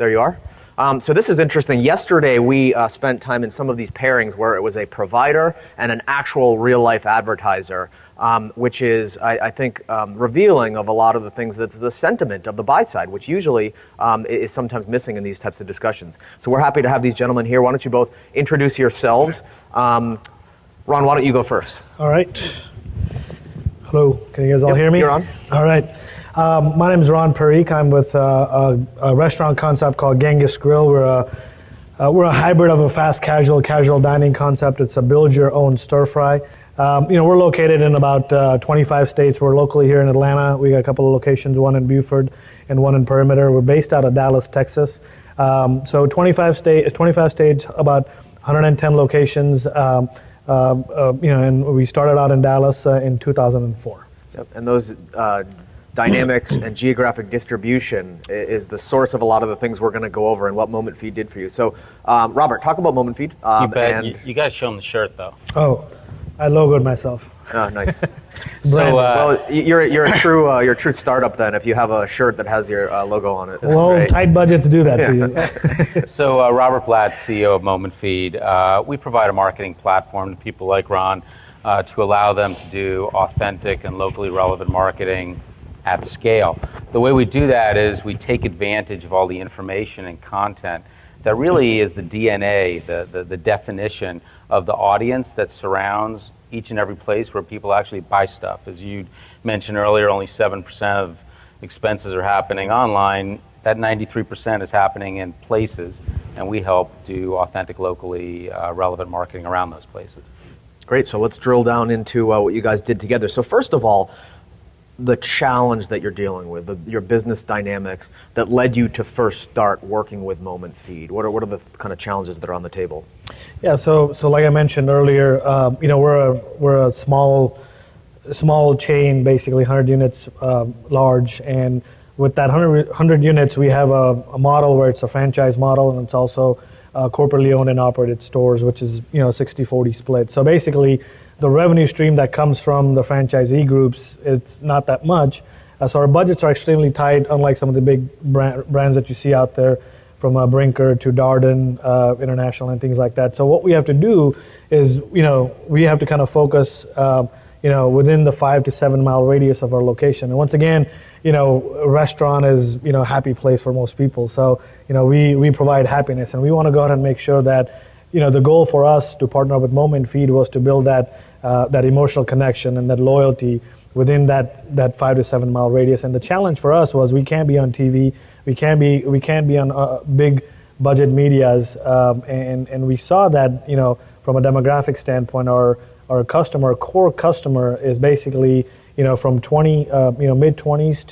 there you are. So this is interesting. Yesterday, we spent time in some of these pairings where it was a provider and an actual real-life advertiser, which is, I think, revealing of a lot of the things that's the sentiment of the buy side, which usually is sometimes missing in these types of discussions. So we're happy to have these gentlemen here. Why don't you both introduce yourselves? Ron, why don't you go first? All right. Hello. Can you guys all hear me? You're on. All right. My name is Ron Parikh. I'm with a restaurant concept called Genghis Grill. We're a hybrid of a fast casual dining concept. It's a build your own stir fry. We're located in about 25 states. We're locally here in Atlanta. We got a couple of locations, one in Beaufort and one in Perimeter. We're based out of Dallas, Texas. So 25 states, about 110 locations. And we started out in Dallas in 2004. Yep. And those dynamics and geographic distribution is the source of a lot of the things we're going to go over and what Moment Feed did for you. So, Robert, talk about Moment Feed. You bet. You got to show them the shirt, though. Oh, I logoed myself. Oh, nice. So, well, you're a true startup then if you have a shirt that has your logo on it. Well, tight budgets do that to you. So, Robert Blatt, CEO of Moment Feed. We provide a marketing platform to people like Ron to allow them to do authentic and locally relevant marketing at scale. The way we do that is we take advantage of all the information and content that really is the DNA, the definition of the audience that surrounds each and every place where people actually buy stuff. As you mentioned earlier, only 7% of expenses are happening online. That 93% is happening in places, and we help do authentic, locally relevant marketing around those places. Great, so let's drill down into what you guys did together. So first of all, the challenge that you're dealing with, your business dynamics that led you to first start working with Moment Feed. What are the kind of challenges that are on the table? Yeah, so like I mentioned earlier, we're a small chain, basically 100 units large, and with that 100 units, we have a model where it's a franchise model, and it's also corporately owned and operated stores, which is 60-40 split. So basically, the revenue stream that comes from the franchisee groups, it's not that much. So our budgets are extremely tight, unlike some of the big brands that you see out there, from Brinker to Darden International and things like that. So what we have to do is, we have to kind of focus, within the 5 to 7 mile radius of our location. And once again, a restaurant is, a happy place for most people. So, we provide happiness, and we want to go ahead and make sure that, the goal for us to partner with Moment Feed was to build that emotional connection and that loyalty within that 5 to 7 mile radius. And the challenge for us was we can't be on TV, we can't be on big budget medias, and we saw that from a demographic standpoint, our core customer is basically from mid 20s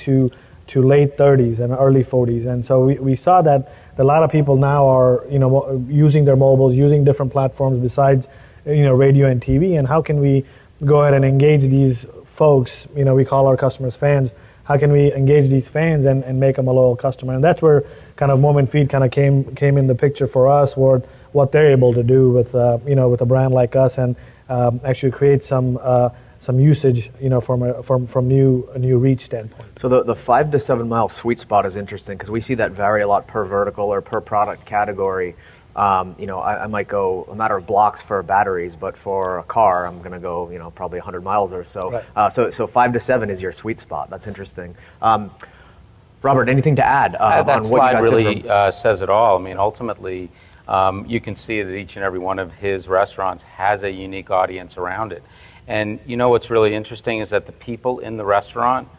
to late 30s and early 40s, and so we saw that a lot of people now are using their mobiles, using different platforms besides radio and TV. And how can we go ahead and engage these folks? We call our customers fans. How can we engage these fans and make them a loyal customer? And that's where kind of Moment Feed kind of came in the picture for us, what they're able to do with with a brand like us, and actually create some usage, from a new reach standpoint. So the 5 to 7 mile sweet spot is interesting because we see that vary a lot per vertical or per product category. I might go a matter of blocks for batteries, but for a car, I'm going to go, probably 100 miles or so. Right. So 5 to 7 is your sweet spot. That's interesting. Robert, anything to add that on slide what you guys really says it all. I mean, ultimately, you can see that each and every one of his restaurants has a unique audience around it. And what's really interesting is that the people in the restaurant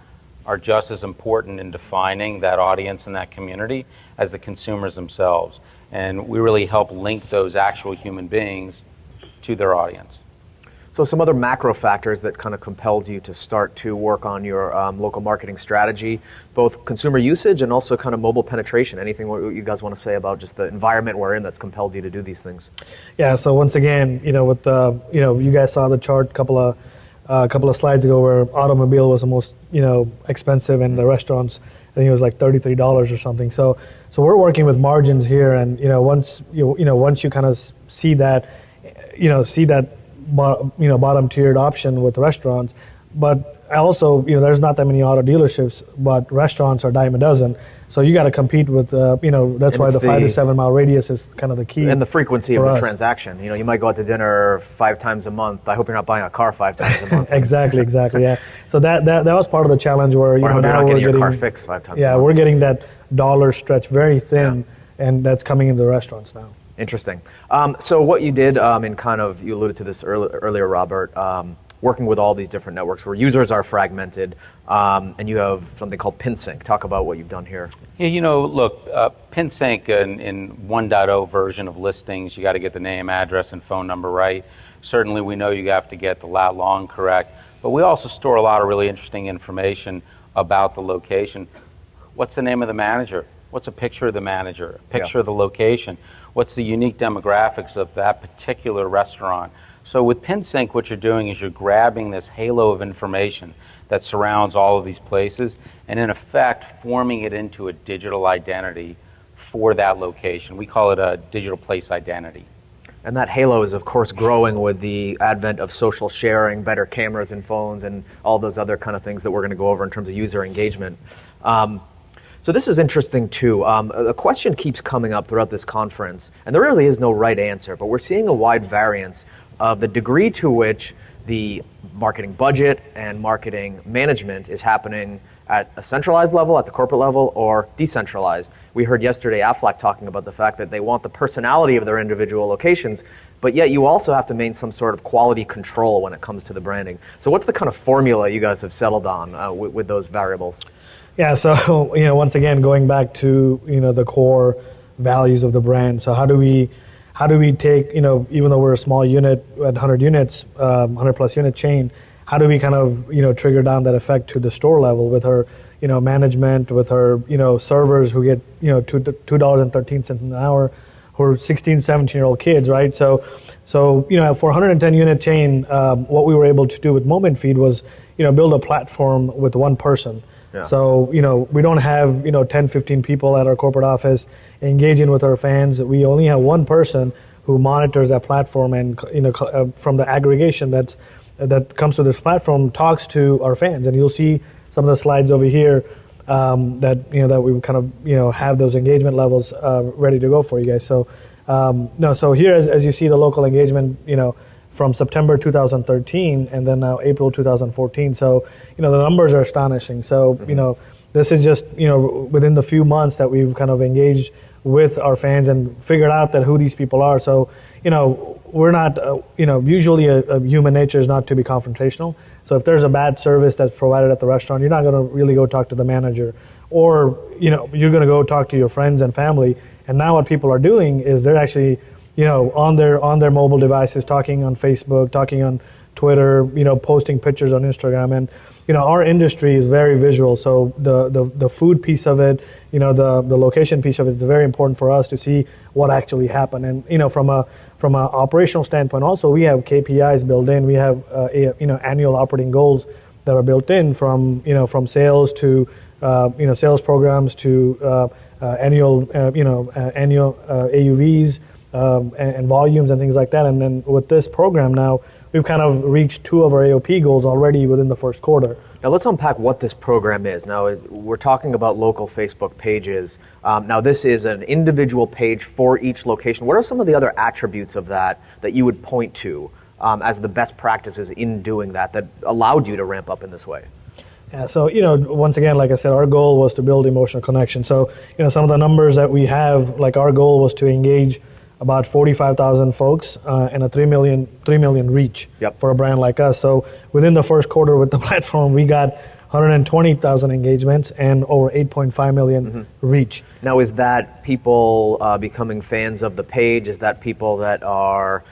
are just as important in defining that audience and that community as the consumers themselves. And we really help link those actual human beings to their audience. So some other macro factors that kind of compelled you to start to work on your local marketing strategy, both consumer usage and also kind of mobile penetration. Anything what you guys want to say about just the environment we're in that's compelled you to do these things? Yeah, so once again, with you guys saw the chart a couple of slides ago where automobile was the most expensive, and the restaurants, I think it was like $33 or something. So we're working with margins here, and once you kind of see that bottom tiered option with restaurants, but also, there's not that many auto dealerships, but restaurants are dime a dozen. So you got to compete with, that's why the 5 to 7 mile radius is kind of the key. And the frequency of the us. transaction. You might go out to dinner 5 times a month. I hope you're not buying a car 5 times a month. Exactly, yeah. So that was part of the challenge where, or now we're getting your car fixed 5 times a month. Yeah, we're getting that dollar stretch very thin, and that's coming into the restaurants now. Interesting. So what you did, in kind of, you alluded to this earlier, Robert, working with all these different networks where users are fragmented, and you have something called PinSync. Talk about what you've done here. Yeah, look, PinSync in 1.0 version of listings, you got to get the name, address, and phone number right. Certainly we know you have to get the lat long correct, but we also store a lot of really interesting information about the location. What's the name of the manager? What's a picture of the manager? A picture of the location? What's the unique demographics of that particular restaurant? So with PinSync, what you're doing is you're grabbing this halo of information that surrounds all of these places and in effect forming it into a digital identity for that location. We call it a digital place identity. And that halo is, of course, growing with the advent of social sharing, better cameras and phones, and all those other kind of things that we're going to go over in terms of user engagement. So this is interesting, too. The question keeps coming up throughout this conference, and there really is no right answer, but we're seeing a wide variance of the degree to which the marketing budget and marketing management is happening at a centralized level, at the corporate level, or decentralized. We heard yesterday Aflac talking about the fact that they want the personality of their individual locations, but yet you also have to maintain some sort of quality control when it comes to the branding. So what's the kind of formula you guys have settled on with those variables? Yeah, so once again, going back to the core values of the brand. So how do we take, even though we're a small unit at 100 units, 100 plus unit chain, how do we kind of, trigger down that effect to the store level with our, management, with our, servers who get, $2.13 an hour, who are 16, 17-year-old kids, right? So for 110 unit chain, what we were able to do with Moment Feed was, build a platform with one person. Yeah. So, we don't have, 10, 15 people at our corporate office engaging with our fans. We only have one person who monitors that platform and, from the aggregation that comes to this platform, talks to our fans. And you'll see some of the slides over here that we kind of, have those engagement levels ready to go for you guys. So, so here, as you see the local engagement, from September 2013 and then now April 2014. So, the numbers are astonishing. So, this is just, within the few months that we've kind of engaged with our fans and figured out that who these people are. So, we're not, usually a human nature is not to be confrontational. So if there's a bad service that's provided at the restaurant, you're not going to really go talk to the manager, or, you're going to go talk to your friends and family. And now what people are doing is they're actually, on their mobile devices, talking on Facebook, talking on Twitter, posting pictures on Instagram. And, our industry is very visual. So the food piece of it, the location piece of it is very important for us to see what actually happened. And, from a operational standpoint, also, we have KPIs built in. We have, annual operating goals that are built in from sales to, sales programs to annual AUVs, and volumes and things like that. And then with this program now, we've kind of reached 2 of our AOP goals already within the first quarter. Now let's unpack what this program is. Now we're talking about local Facebook pages. Now this is an individual page for each location. What are some of the other attributes of that you would point to as the best practices in doing that allowed you to ramp up in this way? Yeah, so, once again, like I said, our goal was to build emotional connection. So, some of the numbers that we have, like our goal was to engage about 45,000 folks and a 3 million reach for a brand like us. So within the first quarter with the platform, we got 120,000 engagements and over 8.5 million reach. Now, is that people becoming fans of the page? Is that people that are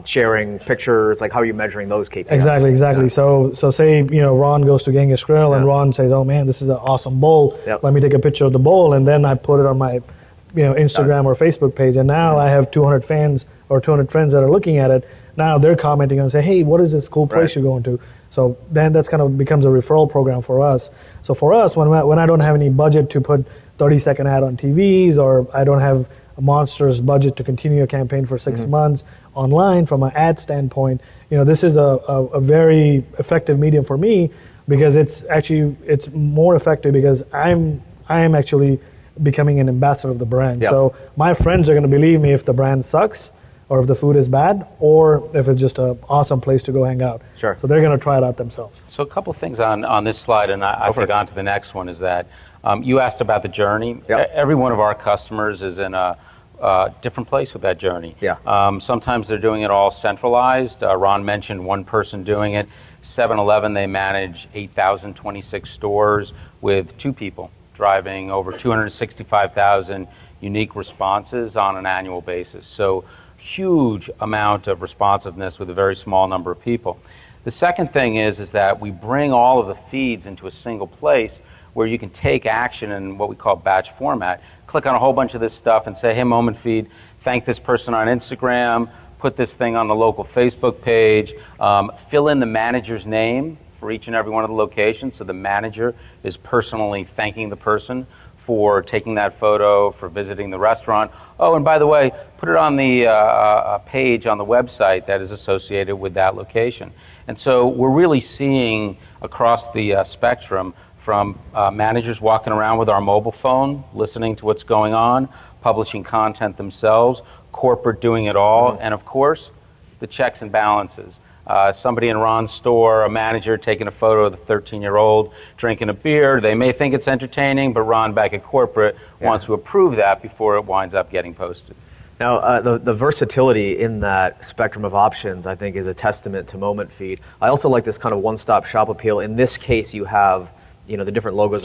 sharing pictures? Like, how are you measuring those KPIs? Exactly. Yeah. So say, Ron goes to Genghis Grill and Ron says, oh man, this is an awesome bowl. Let me take a picture of the bowl, and then I put it on my Instagram or Facebook page, and now I have 200 fans or 200 friends that are looking at it. Now they're commenting and say, hey, what is this cool place you're going to? So then that's kind of becomes a referral program for us. So for us, when I don't have any budget to put 30-second ad on TVs, or I don't have a monstrous budget to continue a campaign for 6 months online from an ad standpoint, this is a very effective medium for me because it's more effective because I am actually becoming an ambassador of the brand. Yep. So my friends are going to believe me if the brand sucks, or if the food is bad, or if it's just an awesome place to go hang out. Sure. So they're going to try it out themselves. So a couple things on this slide, and I think on to the next one, is that you asked about the journey. Yep. Every one of our customers is in a different place with that journey. Yeah. Sometimes they're doing it all centralized. Ron mentioned one person doing it. 7-Eleven, they manage 8,026 stores with 2 people driving over 265,000 unique responses on an annual basis. So huge amount of responsiveness with a very small number of people. The second thing is that we bring all of the feeds into a single place where you can take action in what we call batch format, click on a whole bunch of this stuff and say, hey, Moment Feed, thank this person on Instagram, put this thing on the local Facebook page, fill in the manager's name for each and every one of the locations, so the manager is personally thanking the person for taking that photo, for visiting the restaurant. Oh, and by the way, put it on the page on the website that is associated with that location. And so we're really seeing across the spectrum from managers walking around with our mobile phone, listening to what's going on, publishing content themselves, corporate doing it all, and of course, the checks and balances. Somebody in Ron's store, a manager taking a photo of the 13-year-old drinking a beer. They may think it's entertaining, but Ron back at corporate wants to approve that before it winds up getting posted. Now, the versatility in that spectrum of options, I think, is a testament to Moment Feed. I also like this kind of one-stop shop appeal. In this case, you have the different logos.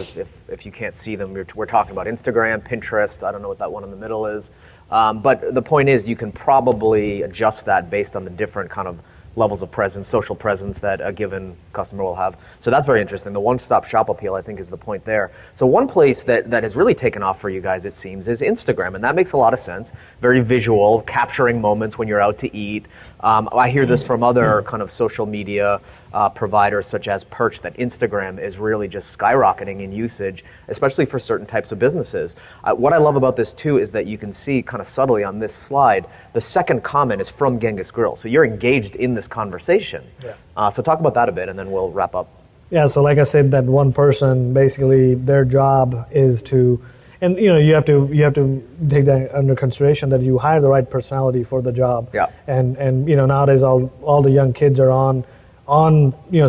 If you can't see them, we're talking about Instagram, Pinterest. I don't know what that one in the middle is. But the point is, you can probably adjust that based on the different kind of levels of presence, social presence that a given customer will have. So that's very interesting. The one-stop shop appeal, I think, is the point there. So one place that has really taken off for you guys, it seems, is Instagram, and that makes a lot of sense. Very visual, capturing moments when you're out to eat. I hear this from other kind of social media providers, such as Perch, that Instagram is really just skyrocketing in usage, especially for certain types of businesses. What I love about this, too, is that you can see kind of subtly on this slide, the second comment is from Genghis Grill. So you're engaged in this conversation. Yeah. So talk about that a bit, and then we'll wrap up. Yeah, so like I said, that one person, basically their job is to, and you have to take that under consideration, that you hire the right personality for the job. Yeah. And nowadays all the young kids are on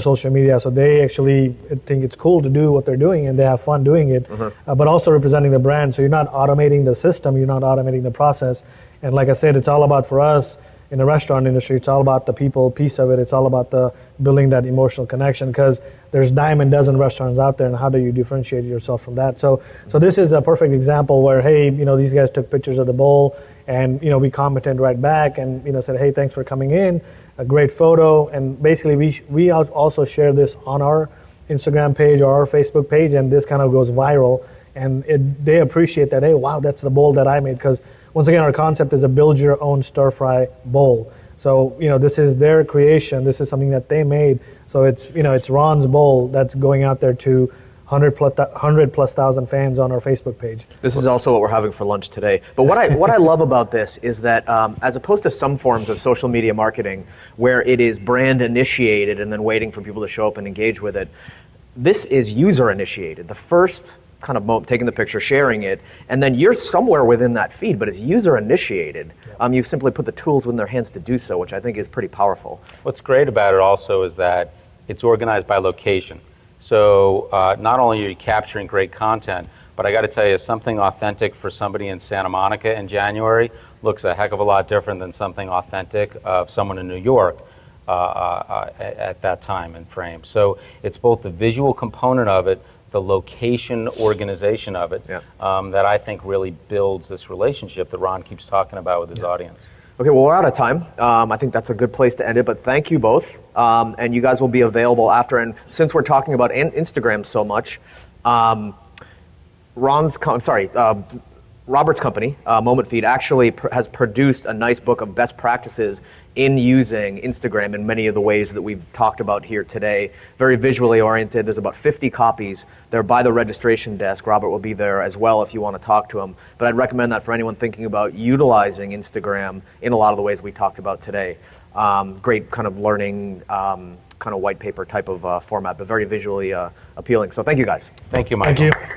social media, so they actually think it's cool to do what they're doing, and they have fun doing it. But also representing the brand. So you're not automating the system, you're not automating the process. And like I said, it's all about, for us in the restaurant industry, it's all about the people piece of it. It's all about the building that emotional connection, because there's dime a dozen restaurants out there, and how do you differentiate yourself from that? So this is a perfect example where, hey, these guys took pictures of the bowl, and we commented right back, and said, hey, thanks for coming in, a great photo. And basically we also share this on our Instagram page or our Facebook page, and this kind of goes viral, and they appreciate that. Hey, wow, that's the bowl that I made, because once again, our concept is a build your own stir fry bowl. So this is their creation. This is something that they made. So it's Ron's bowl that's going out there to 100 plus thousand fans on our Facebook page. This is also what we're having for lunch today. But what I love about this is that as opposed to some forms of social media marketing where it is brand initiated and then waiting for people to show up and engage with it, this is user initiated. The first kind of taking the picture, sharing it, and then you're somewhere within that feed, but it's user initiated. Yeah. You've simply put the tools in their hands to do so, which I think is pretty powerful. What's great about it also is that it's organized by location. So not only are you capturing great content, but I got to tell you, something authentic for somebody in Santa Monica in January looks a heck of a lot different than something authentic of someone in New York at that time and frame. So it's both the visual component of it, the location organization of it, that I think really builds this relationship that Ron keeps talking about with his audience. Okay, well, we're out of time. I think that's a good place to end it, but thank you both. And you guys will be available after. And since we're talking about Instagram so much, Robert's company, Moment Feed, actually has produced a nice book of best practices in using Instagram in many of the ways that we've talked about here today. Very visually oriented. There's about 50 copies. They're by the registration desk. Robert will be there as well if you want to talk to him. But I'd recommend that for anyone thinking about utilizing Instagram in a lot of the ways we talked about today. Great kind of learning kind of white paper type of format, but very visually appealing. So thank you guys. Thank you, Michael. Thank you.